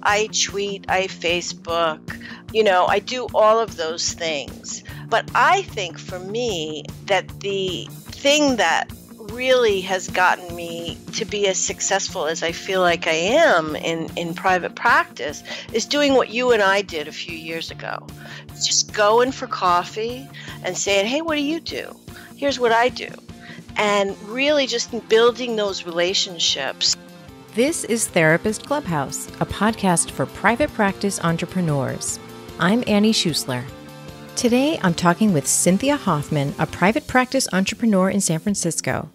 I tweet, I Facebook, I do all of those things. But I think for me that the thing that really has gotten me to be as successful as I feel like I am in private practice is doing what you and I did a few years ago. Just going for coffee and saying, hey, what do you do? Here's what I do. And really just building those relationships. This is Therapist Clubhouse, a podcast for private practice entrepreneurs. I'm Annie Schusler. Today, I'm talking with Cynthia Hoffman, a private practice entrepreneur in San Francisco.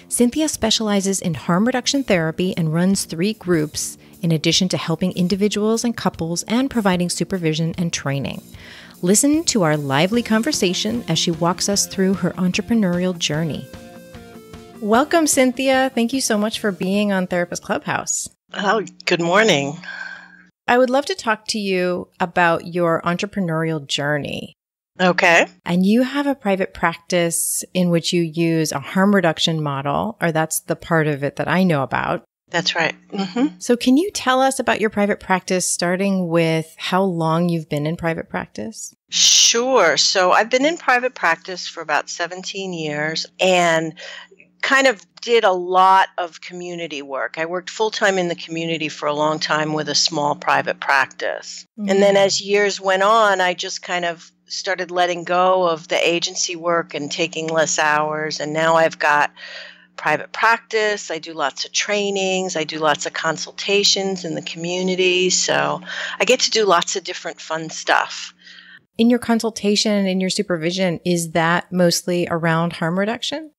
Cynthia specializes in harm reduction therapy and runs 3 groups, in addition to helping individuals and couples and providing supervision and training. Listen to our lively conversation as she walks us through her entrepreneurial journey. Welcome, Cynthia. Thank you so much for being on Therapist Clubhouse. Oh, good morning. I would love to talk to you about your entrepreneurial journey. Okay. And you have a private practice in which you use a harm reduction model, or that's the part of it that I know about. That's right. Mm-hmm. So can you tell us about your private practice, starting with how long you've been in private practice? Sure. So I've been in private practice for about 17 years and kind of did a lot of community work. I worked full-time in the community for a long time with a small private practice. Mm-hmm. And then as years went on, I just kind of started letting go of the agency work and taking less hours. And now I've got private practice. I do lots of trainings. I do lots of consultations in the community. So I get to do lots of different fun stuff. In your consultation and in your supervision, is that mostly around harm reduction?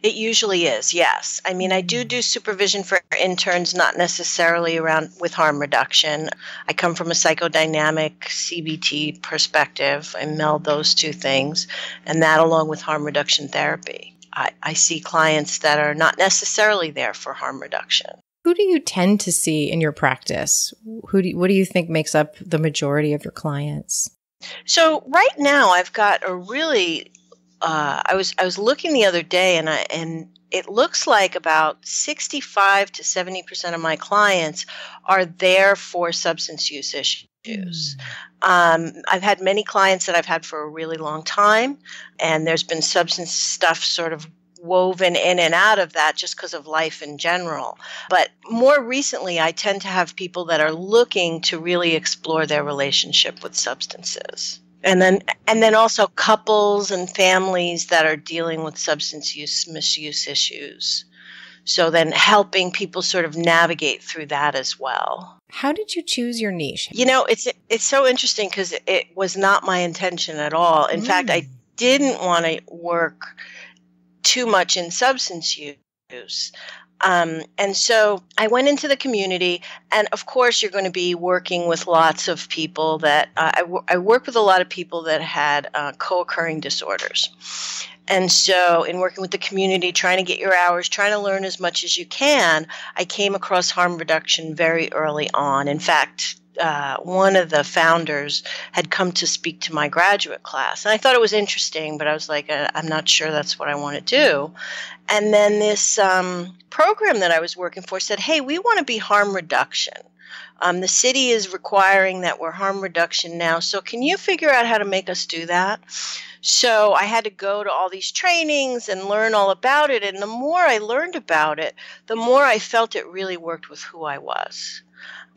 It usually is, yes. I mean, I do supervision for interns, not necessarily around with harm reduction. I come from a psychodynamic CBT perspective. I meld those two things, and that along with harm reduction therapy. I see clients that are not necessarily there for harm reduction. Who do you tend to see in your practice? What do you think makes up the majority of your clients? So right now, I've got a really I was looking the other day, and it looks like about 65 to 70% of my clients are there for substance use issues. I've had many clients that I've had for a really long time, and there's been substance stuff sort of woven in and out of that just because of life in general. But more recently, I tend to have people that are looking to really explore their relationship with substances. And then also couples and families that are dealing with substance use, misuse issues. So then helping people sort of navigate through that as well. How did you choose your niche? It's so interesting because it was not my intention at all. In fact, I didn't want to work too much in substance use. And so I went into the community, and of course you're going to be working with lots of people that I work with a lot of people that had co-occurring disorders. And so in working with the community, trying to get your hours, trying to learn as much as you can, I came across harm reduction very early on. In fact, one of the founders had come to speak to my graduate class. And I thought it was interesting, but I was like, I'm not sure that's what I want to do. And then this program that I was working for said, hey, we want to be harm reduction. The city is requiring that we're harm reduction now. So can you figure out how to make us do that? So I had to go to all these trainings and learn all about it. And the more I learned about it, the more I felt it really worked with who I was,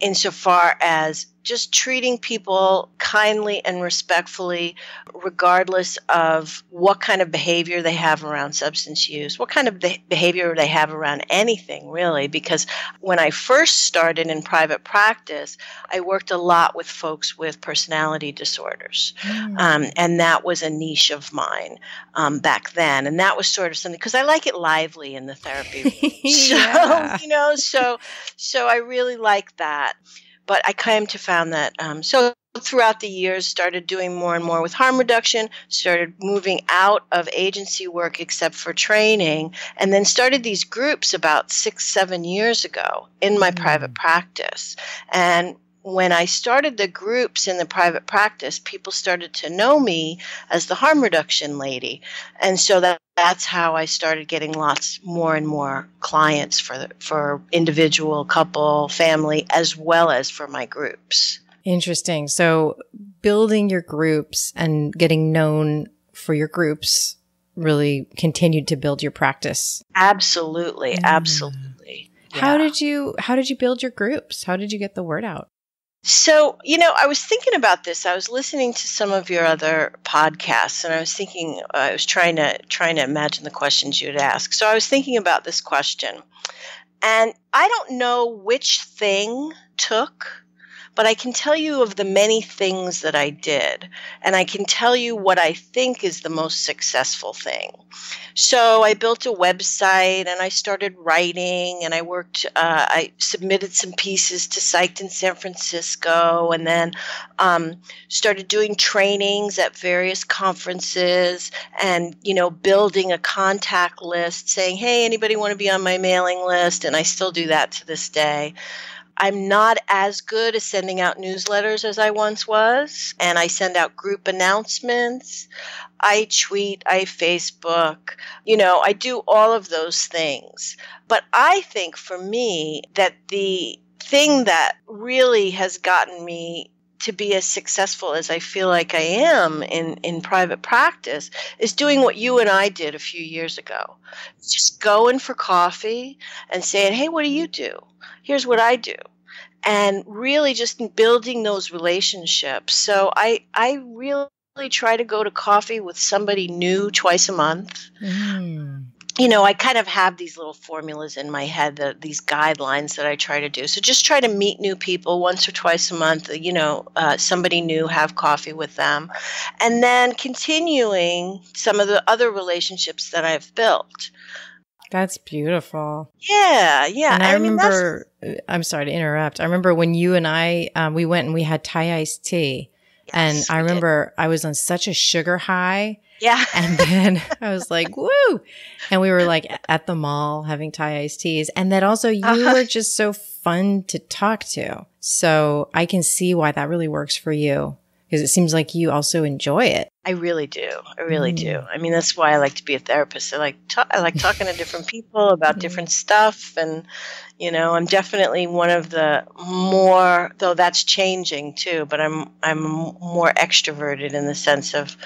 insofar as just treating people kindly and respectfully, regardless of what kind of behavior they have around substance use, what kind of behavior they have around anything, really. Because when I first started in private practice, I worked a lot with folks with personality disorders. And that was a niche of mine back then. And that was sort of something, because I like it lively in the therapy. Yeah. So I really like that. But I kind of found that, so throughout the years, started doing more and more with harm reduction, started moving out of agency work except for training, and then started these groups about 6-7 years ago in my private practice. And when I started the groups in the private practice, people started to know me as the harm reduction lady. And so that's how I started getting lots more and more clients for individual, couple, family, as well as for my groups. Interesting. So building your groups and getting known for your groups really continued to build your practice. Absolutely. Absolutely. Yeah. How did you build your groups? How did you get the word out? So, I was thinking about this. I was listening to some of your other podcasts, and I was thinking, I was trying to imagine the questions you'd ask. So I was thinking about this question, and I don't know which thing took, but I can tell you of the many things that I did, and I can tell you what I think is the most successful thing. So I built a website, and I started writing, and I submitted some pieces to Psyched in San Francisco, and then started doing trainings at various conferences, and, building a contact list saying, hey, anybody want to be on my mailing list? And I still do that to this day. I'm not as good at sending out newsletters as I once was, and I send out group announcements. I tweet, I Facebook, I do all of those things. But I think for me that the thing that really has gotten me to be as successful as I feel like I am in private practice is doing what you and I did a few years ago. Just going for coffee and saying, hey, what do you do? Here's what I do. And really just building those relationships. So I really try to go to coffee with somebody new twice a month. I kind of have these little formulas in my head, these guidelines that I try to do. So just try to meet new people once or twice a month, somebody new, have coffee with them. And then continuing some of the other relationships that I've built. That's beautiful. Yeah. And I remember, I'm sorry to interrupt. I remember when you and I, we went and we had Thai iced tea. Yes, and I remember I was on such a sugar high. Yeah. And then I was like, woo. And we were like at the mall having Thai iced teas. And that also you were just so fun to talk to. So I can see why that really works for you, because it seems like you also enjoy it. I really do. I really do. I mean, that's why I like to be a therapist. I like talking to different people about different stuff. And, I'm definitely one of the more, though that's changing too, but I'm more extroverted in the sense of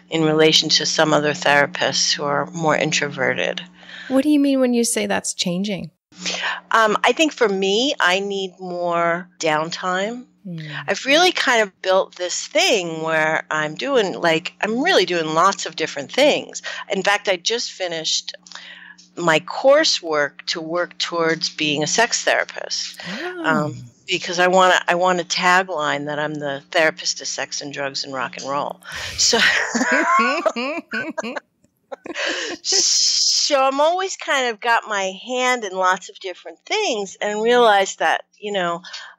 in relation to some other therapists who are more introverted. What do you mean when you say that's changing? I think for me, I need more downtime. I've really kind of built this thing where I'm really doing lots of different things. In fact, I just finished my coursework to work towards being a sex therapist. Because I want a tagline that I'm the therapist of sex and drugs and rock and roll. So So I'm always kind of got my hand in lots of different things and realized that,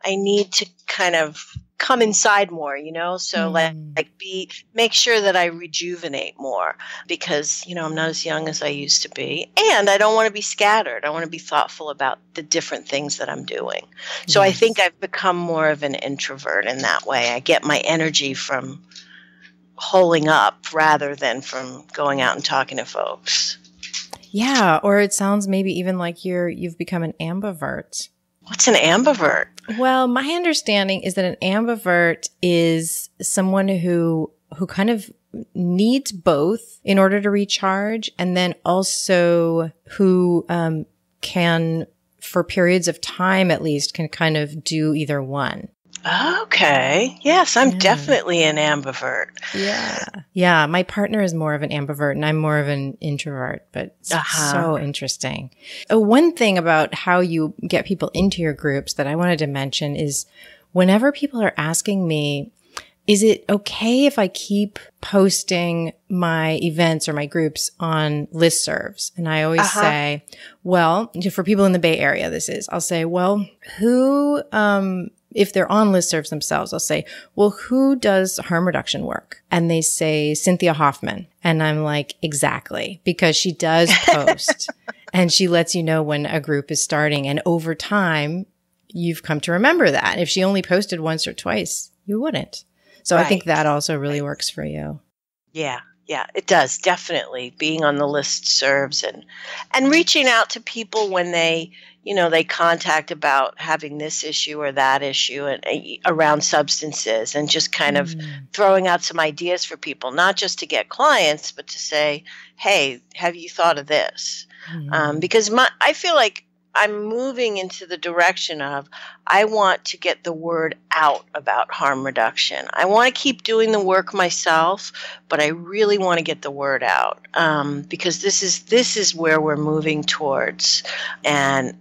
I need to kind of come inside more, so make sure that I rejuvenate more because, I'm not as young as I used to be. And I don't want to be scattered. I want to be thoughtful about the different things that I'm doing. So I think I've become more of an introvert in that way. I get my energy from holing up rather than from going out and talking to folks. Yeah. Or it sounds maybe even like you've become an ambivert. What's an ambivert? Well, my understanding is that an ambivert is someone who kind of needs both in order to recharge, and then also who can, for periods of time at least, can kind of do either one. Okay. Yes, I'm definitely an ambivert. Yeah. My partner is more of an ambivert and I'm more of an introvert, but it's so interesting. One thing about how you get people into your groups that I wanted to mention is whenever people are asking me, is it okay if I keep posting my events or my groups on listservs? And I always say, well, for people in the Bay Area, I'll say, well, who, if they're on listservs themselves, I'll say, well, who does harm reduction work? And they say Cynthia Hoffman. And I'm like, exactly, because she does post and she lets you know when a group is starting. And over time, you've come to remember that. If she only posted once or twice, you wouldn't. So I think that also really works for you. Yeah. Yeah, it does. Definitely being on the listservs and reaching out to people when they contact about having this issue or that issue and around substances, and just kind of throwing out some ideas for people, not just to get clients, but to say, hey, have you thought of this? Because I feel like I'm moving into the direction of I want to get the word out about harm reduction. I want to keep doing the work myself, but I really want to get the word out because this is where we're moving towards, and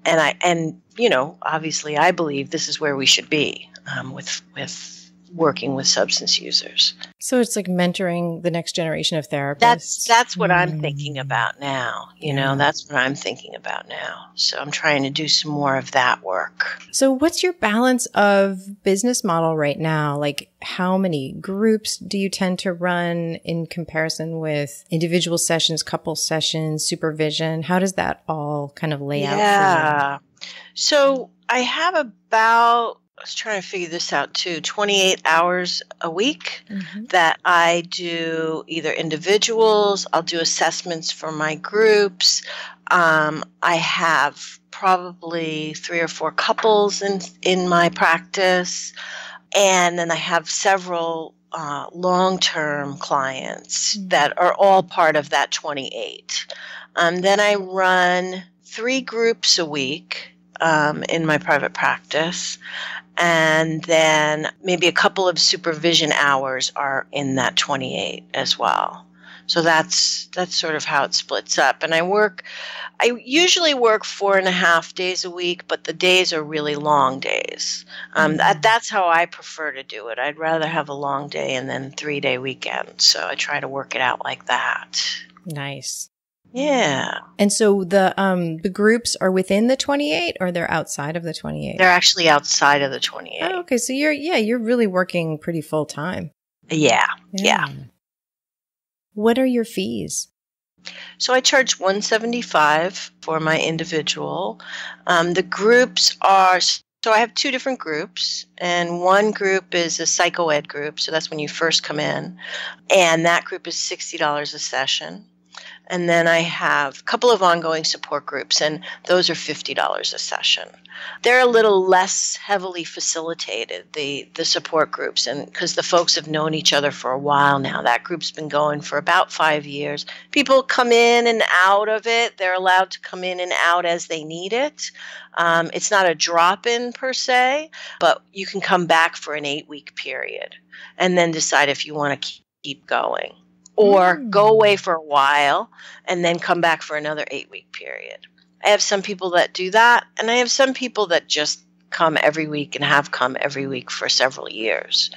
obviously I believe this is where we should be with working with substance users. So it's like mentoring the next generation of therapists. That's what I'm thinking about now. That's what I'm thinking about now. So I'm trying to do some more of that work. So what's your balance of business model right now? Like, how many groups do you tend to run in comparison with individual sessions, couple sessions, supervision? How does that all kind of lay out for you? Yeah. So I have about, I was trying to figure this out too, 28 hours a week that I do either individuals, I'll do assessments for my groups. I have probably 3 or 4 couples in my practice. And then I have several long-term clients that are all part of that 28. Then I run 3 groups a week in my private practice. And then maybe a couple of supervision hours are in that 28 as well. So that's sort of how it splits up. And I usually work 4.5 days a week, but the days are really long days. That's how I prefer to do it. I'd rather have a long day and then 3-day weekend. So I try to work it out like that. Nice. Yeah. And so the groups are within the 28 or they're outside of the 28? They're actually outside of the 28. Oh, okay. So you're really working pretty full time. Yeah. What are your fees? So I charge $175 for my individual. The groups are, so I have 2 different groups, and one group is a psychoed group. So that's when you first come in, and that group is $60 a session. And then I have a couple of ongoing support groups, and those are $50 a session. They're a little less heavily facilitated, the support groups, and because the folks have known each other for a while now. That group's been going for about 5 years. People come in and out of it. They're allowed to come in and out as they need it. It's not a drop-in per se, but you can come back for an 8-week period and then decide if you want to keep going. Or go away for a while and then come back for another 8-week period. I have some people that do that, and I have some people that just come every week and have come every week for several years.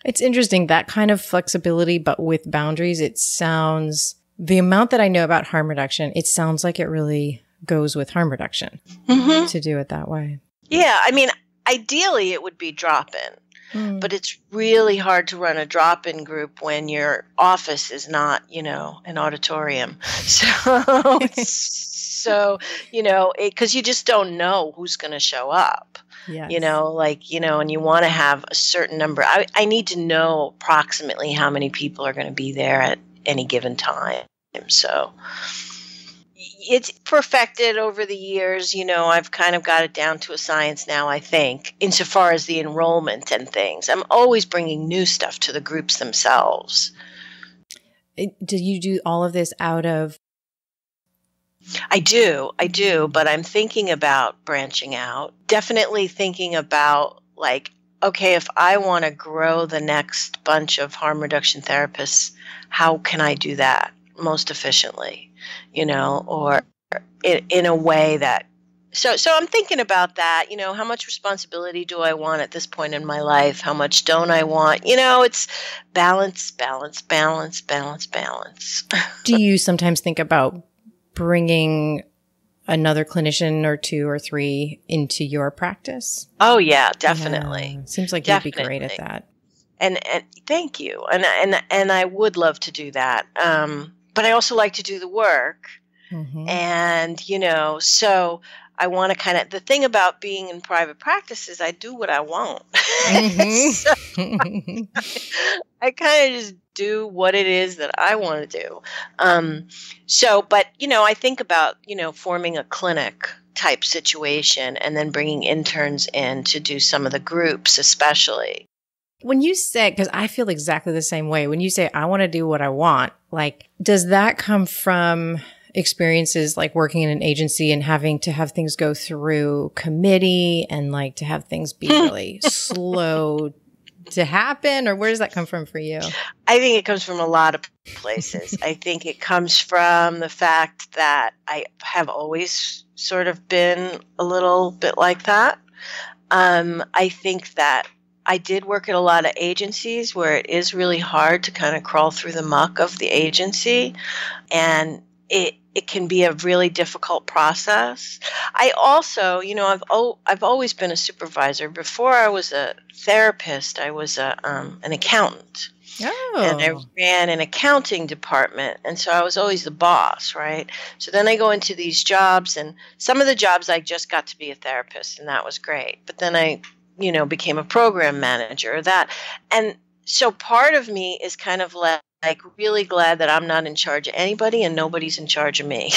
It's interesting, that kind of flexibility, but with boundaries. It sounds, the amount that I know about harm reduction, it sounds like it really goes with harm reduction to do it that way. Yeah, I mean, ideally it would be drop-in. But it's really hard to run a drop-in group when your office is not, an auditorium. So, because you just don't know who's going to show up. Yes. And you want to have a certain number. I need to know approximately how many people are going to be there at any given time. So it's perfected over the years. I've kind of got it down to a science now, I think, insofar as the enrollment and things. I'm always bringing new stuff to the groups themselves. Do you do all of this out of? I do, but I'm thinking about branching out. Definitely thinking about, okay, if I want to grow the next bunch of harm reduction therapists, how can I do that most efficiently? Or in a way that, so I'm thinking about that, how much responsibility do I want at this point in my life? How much don't I want? It's balance. Do you sometimes think about bringing another clinician or 2 or 3 into your practice? Oh yeah, definitely. Yeah. Seems like you'd be great at that. And thank you. And I would love to do that. But I also like to do the work. And, so I want to the thing about being in private practice is I do what I want. So I kind of just do what it is that I want to do. But, I think about, forming a clinic type situation and then bringing interns in to do some of the groups, especially. When you say, because I feel exactly the same way, when you say, I want to do what I want, does that come from experiences like working in an agency and having to have things go through committee and to have things be really slow to happen? Or where does that come from for you? I think it comes from a lot of places. I think it comes from the fact that I have always sort of been a little bit like that. I think that I did work at a lot of agencies where it is really hard to kind of crawl through the muck of the agency, and it can be a really difficult process. I also, I've always been a supervisor. Before I was a therapist, I was an accountant. Oh. And I ran an accounting department, and so I was always the boss, right? So then I go into these jobs, and some of the jobs I just got to be a therapist, and that was great. But then I became a program manager, and so part of me is kind of like really glad that I'm not in charge of anybody and nobody's in charge of me.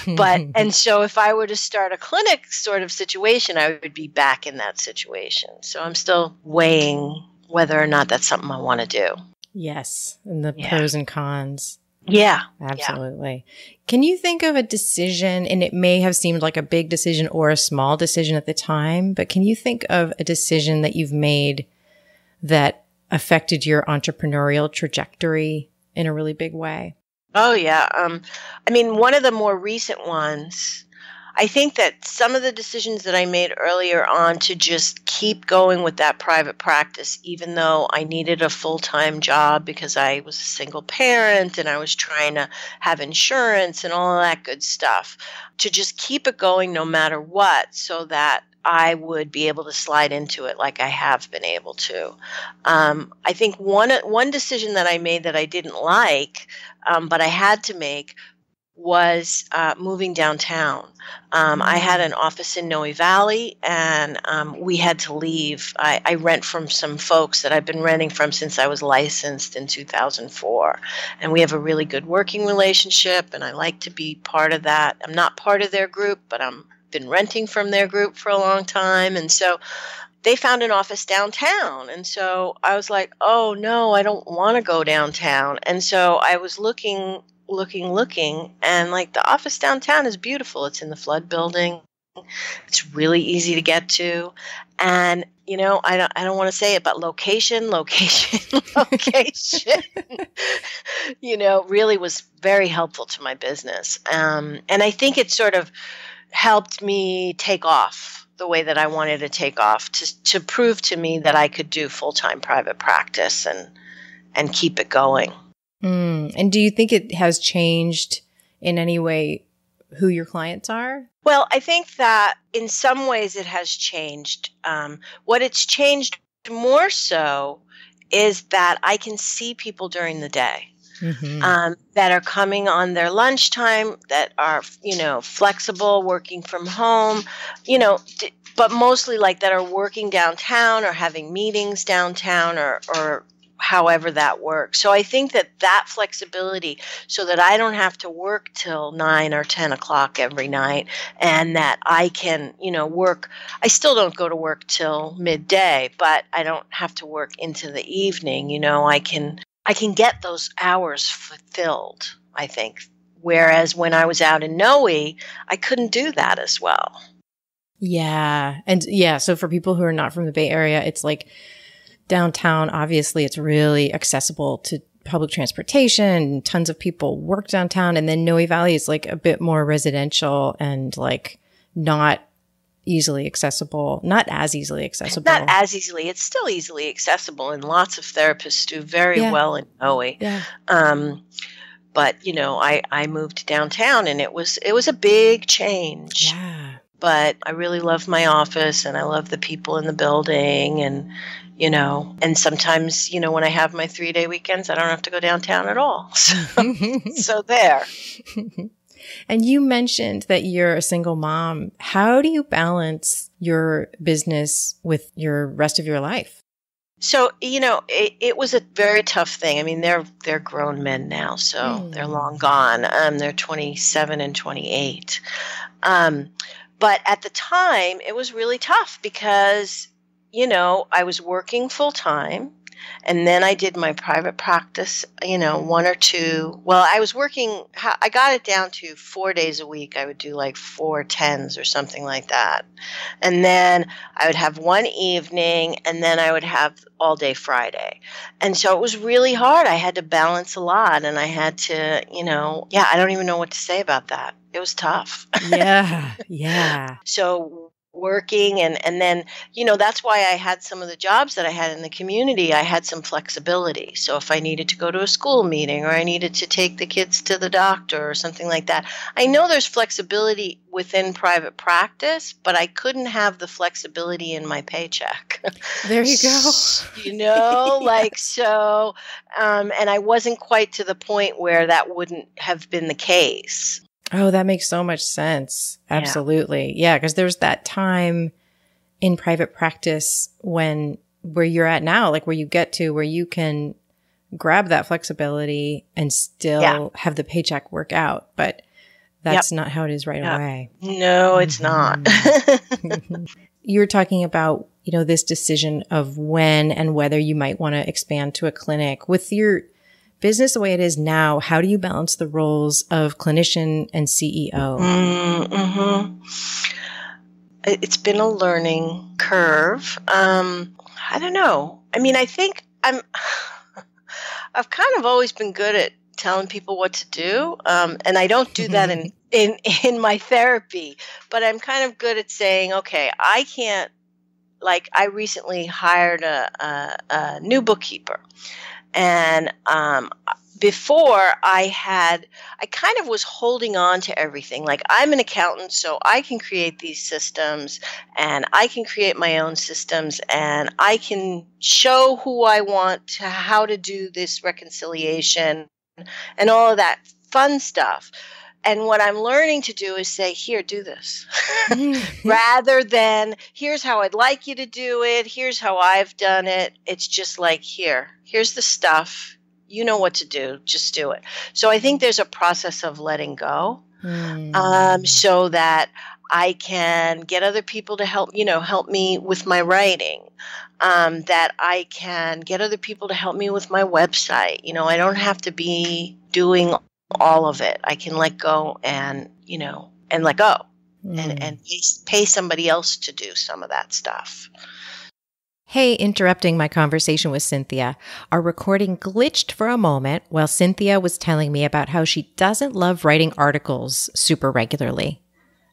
And so if I were to start a clinic sort of situation, I would be back in that situation. So I'm still weighing whether or not that's something I want to do. Yes. And the pros and cons. Yeah. Absolutely. Yeah. Can you think of a decision, and it may have seemed like a big decision or a small decision at the time, but can you think of a decision that you've made that affected your entrepreneurial trajectory in a really big way? Oh, yeah. One of the more recent ones, I think that some of the decisions that I made earlier on to just keep going with that private practice, even though I needed a full-time job because I was a single parent and I was trying to have insurance and all of that good stuff, to just keep it going no matter what, so that I would be able to slide into it like I have been able to. I think one decision that I made that I didn't like, but I had to make, was moving downtown. I had an office in Noe Valley, and we had to leave. I rent from some folks that I've been renting from since I was licensed in 2004. And we have a really good working relationship, and I like to be part of that. I'm not part of their group, but I'm been renting from their group for a long time. And so they found an office downtown. And so I was like, oh no, I don't want to go downtown. And so I was looking, and the office downtown is beautiful. It's in the Flood building. It's really easy to get to. And I don't want to say it, but location, really was very helpful to my business. And I think it sort of helped me take off the way that I wanted to take off, to prove to me that I could do full-time private practice and keep it going. And do you think it has changed in any way who your clients are? Well, I think that in some ways it has changed. What it's changed more so is that I can see people during the day. Mm-hmm. That are coming on their lunchtime, that are, flexible, working from home, but mostly that are working downtown or having meetings downtown or however that works. So I think that flexibility, so that I don't have to work till 9 or 10 o'clock every night, and that I can, work. I still don't go to work till midday, but I don't have to work into the evening. I can get those hours fulfilled, I think. Whereas when I was out in Noe, I couldn't do that as well. Yeah. And so for people who are not from the Bay Area, it's downtown, obviously it's really accessible to public transportation. Tons of people work downtown. And then Noe Valley is a bit more residential and not easily accessible, not as easily accessible. Not as easily. It's still easily accessible, and lots of therapists do very well in Noe. Yeah. But I moved downtown, and it was a big change. Yeah. But I really love my office, and I love the people in the building, and and sometimes when I have my 3-day weekends, I don't have to go downtown at all. So there. And you mentioned that you're a single mom. How do you balance your business with your rest of your life? So, it was a very tough thing. I mean, they're grown men now, so they're long gone. They're 27 and 28. But at the time, it was really tough because, I was working full time. And then I did my private practice, one or two. Well, I was working, I got it down to 4 days a week. I would do like 4 tens or something like that. And then I would have one evening, and then I would have all day Friday. And so it was really hard. I had to balance a lot, and I had to, I don't even know what to say about that. It was tough. Yeah. So working and then that's why I had some of the jobs that I had in the community. I had some flexibility, so if I needed to go to a school meeting or I needed to take the kids to the doctor or something like that, I know there's flexibility within private practice, but I couldn't have the flexibility in my paycheck. There you go. And I wasn't quite to the point where that wouldn't have been the case. Oh, that makes so much sense. Absolutely. Yeah, because there's that time in private practice where you're at now, like where you get to where you can grab that flexibility and still have the paycheck work out. But that's not how it is right away. No, it's not. You're talking about, this decision of when and whether you might want to expand to a clinic. With your business the way it is now, how do you balance the roles of clinician and CEO? It's been a learning curve. I don't know. I mean, I think I've kind of always been good at telling people what to do. And I don't do that in my therapy, but I'm kind of good at saying, okay, I can't, like I recently hired a new bookkeeper. And before I kind of was holding on to everything. Like, I'm an accountant, so I can create these systems and I can create my own systems and I can show who I want how to do this reconciliation and all of that fun stuff. And what I'm learning to do is say, here, do this. Rather than, here's how I'd like you to do it. Here's how I've done it. It's just like, here's the stuff. You know what to do. Just do it. So I think there's a process of letting go so that I can get other people to help me with my writing, that I can get other people to help me with my website. I don't have to be doing all of it. I can let go and let go and pay somebody else to do some of that stuff. Hey, interrupting my conversation with Cynthia. Our recording glitched for a moment while Cynthia was telling me about how she doesn't love writing articles super regularly.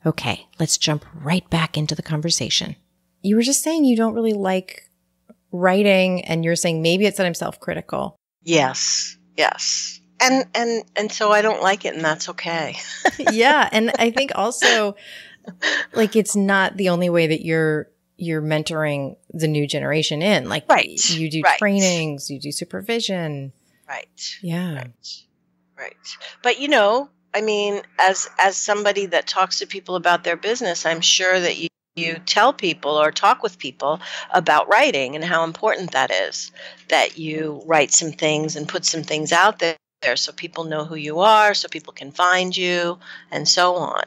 Okay, let's jump right back into the conversation. You were just saying you don't really like writing, and you're saying maybe it's that I'm self-critical. Yes. And so I don't like it, and that's okay. Yeah. And I think also, like, it's not the only way that you're mentoring the new generation in. Like, you do trainings, you do supervision. Right. Yeah. Right. But, I mean, as somebody that talks to people about their business, I'm sure that you tell people or talk with people about writing and how important that is, that you write some things and put some things out there so people know who you are, so people can find you, and so on.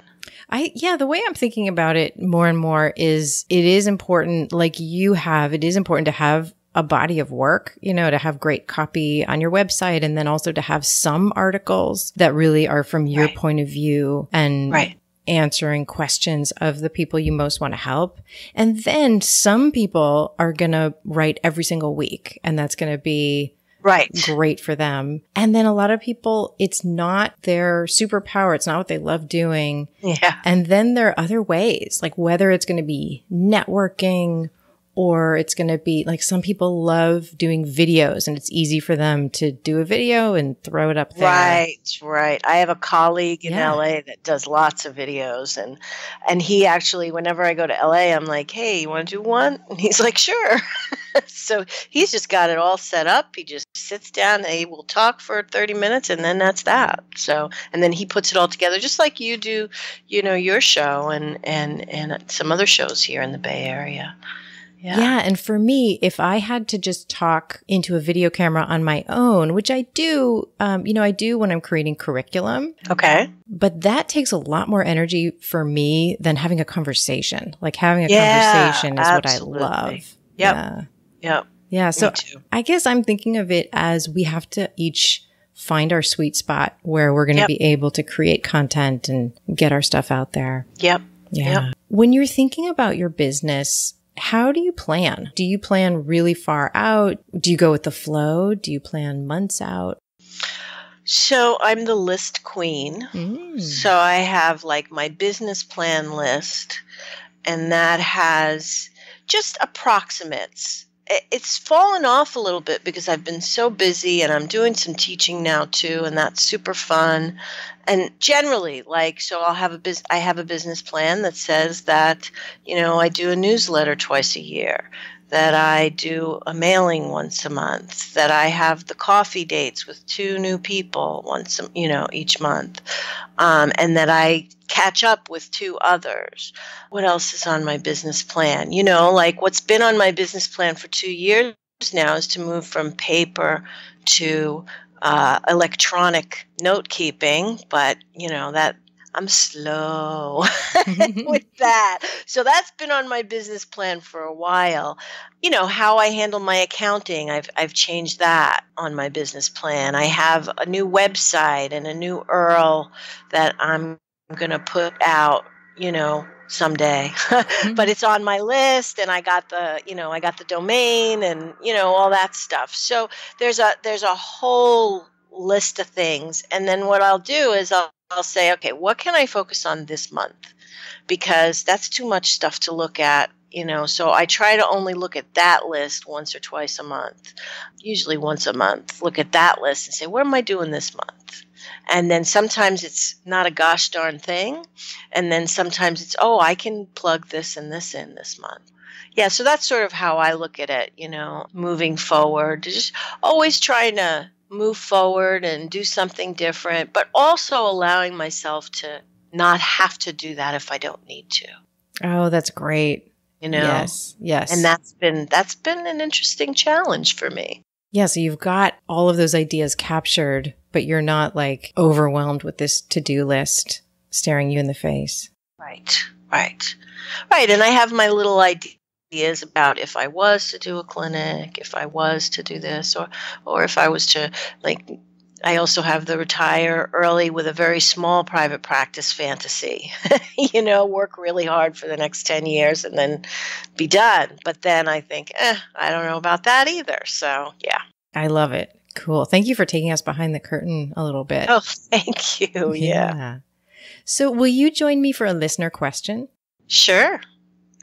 The way I'm thinking about it more and more is it is important, like it is important to have a body of work, to have great copy on your website, and then also to have some articles that really are from your point of view and answering questions of the people you most want to help. And then some people are going to write every single week, and that's going to be great for them. And then a lot of people, it's not their superpower. It's not what they love doing. Yeah. And then there are other ways, like whether it's going to be networking or it's going to be like some people love doing videos and it's easy for them to do a video and throw it up there. Right. I have a colleague in LA that does lots of videos and he actually, whenever I go to LA, I'm like, hey, you want to do one? And he's like, sure. So he's just got it all set up. He just sits down, they will talk for 30 minutes, and then that's that. So, and then he puts it all together, just like you do, your show and some other shows here in the Bay Area. Yeah. And for me, if I had to just talk into a video camera on my own, which I do, I do when I'm creating curriculum. Okay. But that takes a lot more energy for me than having a conversation. Like having a conversation is absolutely. What I love. Yep. Yep. Yeah. So I guess I'm thinking of it as we have to each find our sweet spot where we're going to be able to create content and get our stuff out there. Yep. Yeah. Yep. When you're thinking about your business, how do you plan? Do you plan really far out? Do you go with the flow? Do you plan months out? So I'm the list queen. So I have like my business plan list, and that has just approximates. It's fallen off a little bit because I've been so busy, and I'm doing some teaching now too, and that's super fun. And generally, so I have a business plan that says that, I do a newsletter twice a year, that I do a mailing once a month, that I have the coffee dates with 2 new people each month, and that I catch up with 2 others. What else is on my business plan? What's been on my business plan for 2 years now is to move from paper to electronic note keeping, but that I'm slow with that. So that's been on my business plan for a while. How I handle my accounting, I've changed that on my business plan. I have a new website and a new URL that I'm going to put out, someday, but it's on my list, and I got the domain and, all that stuff. So there's a whole list of things. And then what I'll do is I'll say, okay, what can I focus on this month? Because that's too much stuff to look at, so I try to only look at that list once or twice a month, usually once a month, look at that list and say, what am I doing this month? And then sometimes it's not a gosh darn thing. And then sometimes it's, I can plug this and this in this month. Yeah, so that's sort of how I look at it, moving forward, just always trying to move forward and do something different, but also allowing myself to not have to do that if I don't need to. Oh, that's great. Yes. And that's been an interesting challenge for me. Yeah, so you've got all of those ideas captured, but you're not overwhelmed with this to-do list staring you in the face. Right. And I have my little ideas about if I was to do a clinic, if I was to do this, or if I was to, I also have the retire early with a very small private practice fantasy, work really hard for the next 10 years and then be done. But then I think, I don't know about that either. So, yeah. I love it. Cool. Thank you for taking us behind the curtain a little bit. Oh, thank you. Yeah. So will you join me for a listener question? Sure.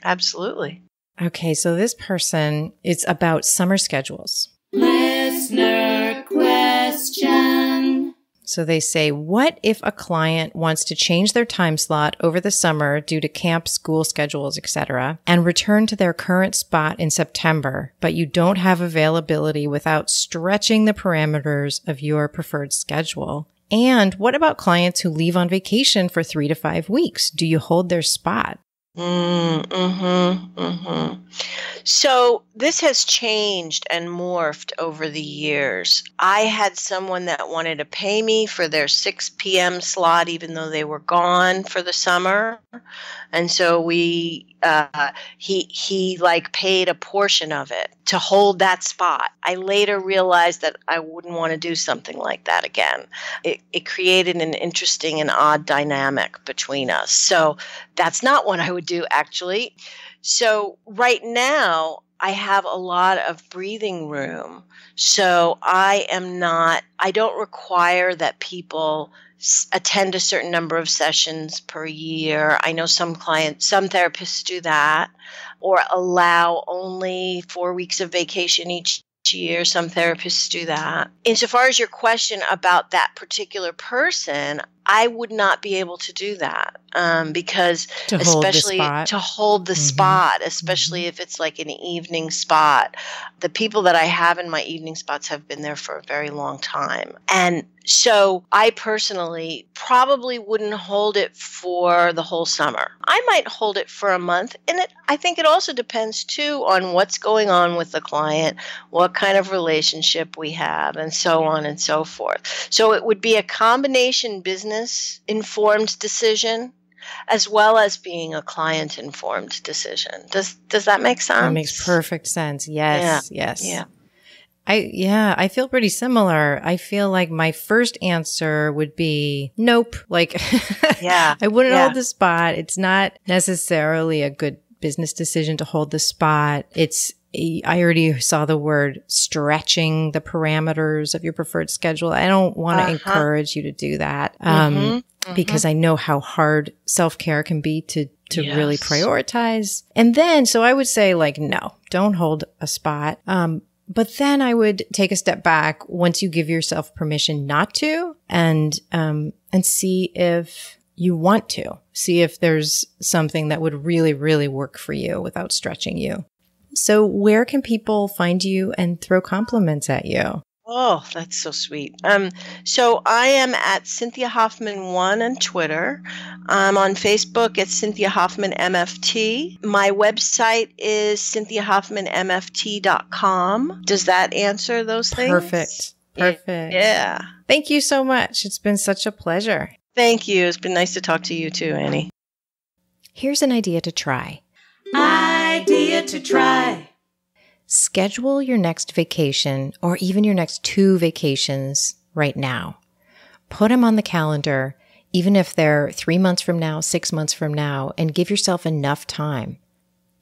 Absolutely. Okay. So this person, it's about summer schedules. Listener question. So they say, what if a client wants to change their time slot over the summer due to camp, school schedules, etc., and return to their current spot in September, but you don't have availability without stretching the parameters of your preferred schedule? And what about clients who leave on vacation for 3 to 5 weeks? Do you hold their spot? So this has changed and morphed over the years. I had someone that wanted to pay me for their 6 p.m. slot, even though they were gone for the summer. And so he paid a portion of it to hold that spot. I later realized that I wouldn't want to do something like that again. It created an interesting and odd dynamic between us. So that's not what I would do, actually. So right now, I have a lot of breathing room. So I don't require that people attend a certain number of sessions per year. I know some therapists do that, or allow only 4 weeks of vacation each year. Some therapists do that. Insofar as your question about that particular person, I would not be able to do that because especially to hold the spot, especially if it's like an evening spot. The people that I have in my evening spots have been there for a very long time. And so I personally probably wouldn't hold it for the whole summer. I might hold it for a month. And I think it also depends, too, on what's going on with the client, what kind of relationship we have, and so on and so forth. So it would be a combination business-informed decision as well as being a client-informed decision. Does that make sense? That makes perfect sense. Yes, yes. Yeah. I feel pretty similar. I feel like my first answer would be nope. Like, I wouldn't hold the spot. It's not necessarily a good business decision to hold the spot. I already saw the word stretching the parameters of your preferred schedule. I don't want to encourage you to do that because I know how hard self-care can be to really prioritize. And then, so I would say like, no, don't hold a spot. But then I would take a step back once you give yourself permission not to and see if you want to. See if there's something that would really, really work for you without stretching you. So where can people find you and throw compliments at you? Oh, that's so sweet. So I am at Cynthia Hoffman 1 on Twitter. I'm on Facebook at Cynthia Hoffman MFT. My website is cynthiahoffmanmft.com. Does that answer those things? Perfect. Yeah. Thank you so much. It's been such a pleasure. Thank you. It's been nice to talk to you too, Annie. Here's an idea to try. Idea to try. Schedule your next vacation or even your next 2 vacations right now. Put them on the calendar, even if they're 3 months from now, 6 months from now, and give yourself enough time.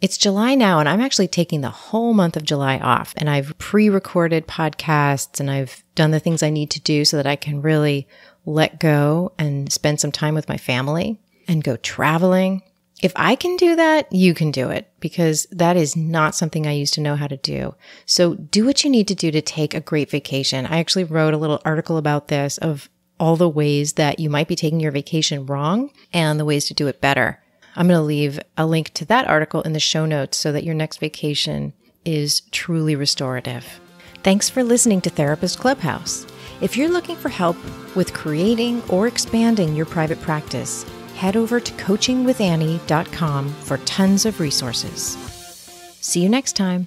It's July now, and I'm actually taking the whole month of July off, and I've pre-recorded podcasts, and I've done the things I need to do so that I can really let go and spend some time with my family and go traveling. If I can do that, you can do it, because that is not something I used to know how to do. So do what you need to do to take a great vacation. I actually wrote a little article about this, of all the ways that you might be taking your vacation wrong and the ways to do it better. I'm going to leave a link to that article in the show notes so that your next vacation is truly restorative. Thanks for listening to Therapist Clubhouse. If you're looking for help with creating or expanding your private practice, head over to coachingwithannie.com for tons of resources. See you next time.